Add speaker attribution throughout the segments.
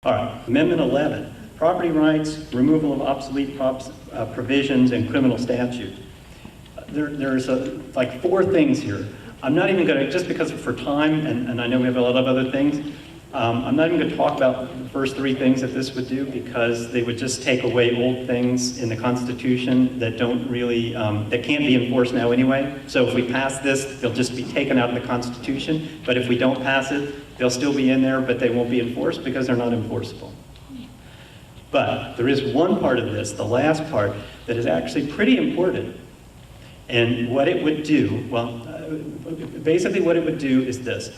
Speaker 1: All right, Amendment 11, property rights, removal of obsolete provisions and criminal statute. There's like 4 things here. I'm not even going to, just because for time, and I know we have a lot of other things, I'm not even going to talk about the first 3 things that this would do, because they would just take away old things in the Constitution that don't really, that can't be enforced now anyway. So if we pass this, they'll just be taken out of the Constitution. But if we don't pass it, they'll still be in there, but they won't be enforced because they're not enforceable. But there is one part of this, the last part, that is actually pretty important. And what it would do, well, basically what it would do is this.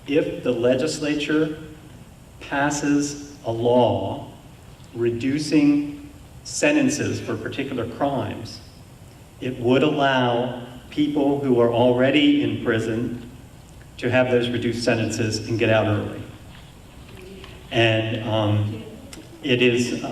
Speaker 1: If the legislature passes a law reducing sentences for particular crimes, it would allow people who are already in prison to have those reduced sentences and get out early. And it is, a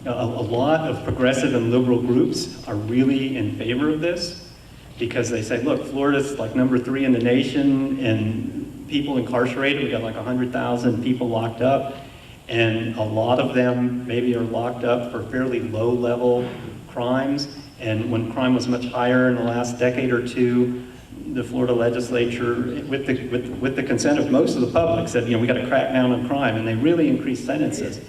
Speaker 1: lot of progressive and liberal groups are really in favor of this, because they say, look, Florida's like number 3 in the nation in people incarcerated. We got like 100,000 people locked up, and a lot of them maybe are locked up for fairly low-level crimes. And when crime was much higher in the last decade or 2, the Florida legislature, with the consent of most of the public, said, we got to crack down on crime, and they really increased sentences.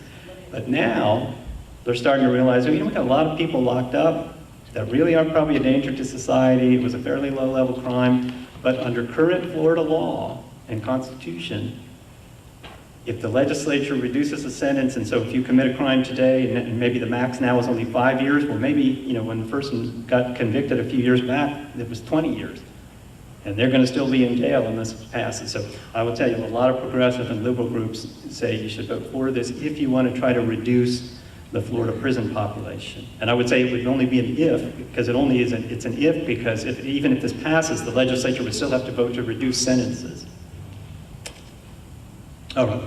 Speaker 1: But now they're starting to realize, we got a lot of people locked up that really are probably a danger to society. It was a fairly low-level crime, but under current Florida law and Constitution, if the legislature reduces a sentence, and so if you commit a crime today, and maybe the max now is only 5 years, well maybe, when the person got convicted a few years back, it was 20 years. And they're going to still be in jail unless it passes. So I will tell you, a lot of progressive and liberal groups say you should vote for this if you want to try to reduce the Florida prison population. And I would say it would only be an if, because it's an if, because even if this passes, the legislature would still have to vote to reduce sentences. All right.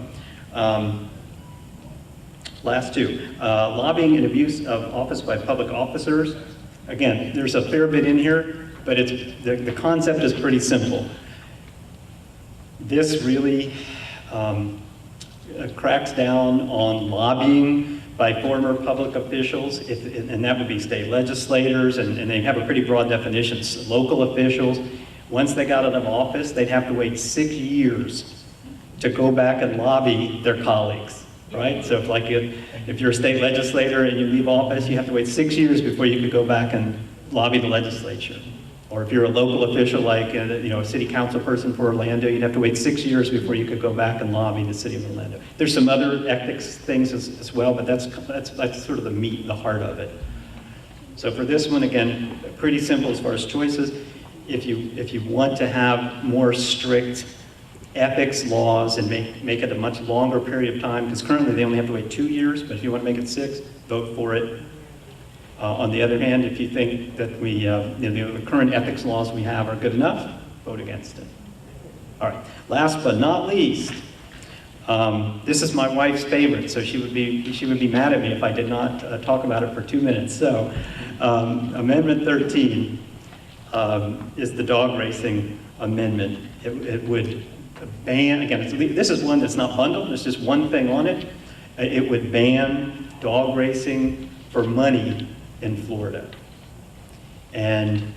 Speaker 1: Last 2. Lobbying and abuse of office by public officers. Again, there's a fair bit in here, but the concept is pretty simple. This really cracks down on lobbying by former public officials, and that would be state legislators, and they have a pretty broad definition. Local officials, once they got out of office, they'd have to wait 6 years to go back and lobby their colleagues, right? So if you're a state legislator and you leave office, you have to wait 6 years before you could go back and lobby the legislature. Or if you're a local official, like a city council person for Orlando, you'd have to wait 6 years before you could go back and lobby the city of Orlando. There's some other ethics things as well, but that's sort of the meat, the heart of it. So for this one, again, pretty simple as far as choices. If you want to have more strict ethics laws and make it a much longer period of time, because currently they only have to wait 2 years, but if you want to make it 6, vote for it. On the other hand, if you think that the current ethics laws we have are good enough, vote against it. All right, last but not least, this is my wife's favorite, so she would be mad at me if I did not talk about it for 2 minutes. So, Amendment 13 is the dog racing amendment. It would ban, again, this is one that's not bundled, there's just one thing on it. It would ban dog racing for money in Florida. And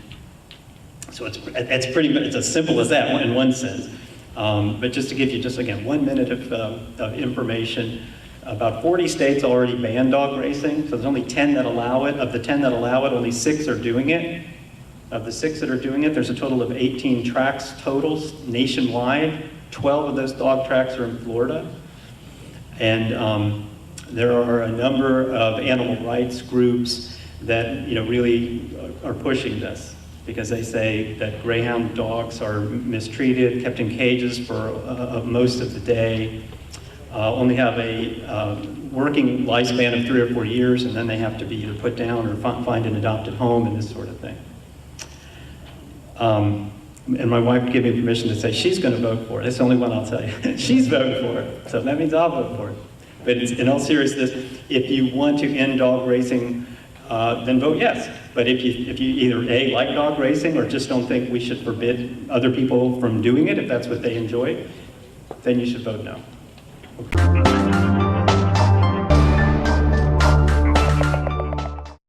Speaker 1: so it's as simple as that in one sense. But just to give you again 1 minute of information, about 40 states already ban dog racing, so there's only 10 that allow it. Of the 10 that allow it, only 6 are doing it. Of the 6 that are doing it, there's a total of 18 tracks totals nationwide. 12 of those dog tracks are in Florida. And there are a number of animal rights groups that really are pushing this, because they say that greyhound dogs are mistreated, kept in cages for most of the day, only have a working lifespan of 3 or 4 years, and then they have to be either put down or find an adopted home and this sort of thing. And my wife gave me permission to say she's going to vote for it. That's the only one I'll tell you. She's voting for it, so that means I'll vote for it. But in all seriousness, if you want to end dog racing, then vote yes. But if you either A, like dog racing, or just don't think we should forbid other people from doing it if that's what they enjoy, then you should vote no.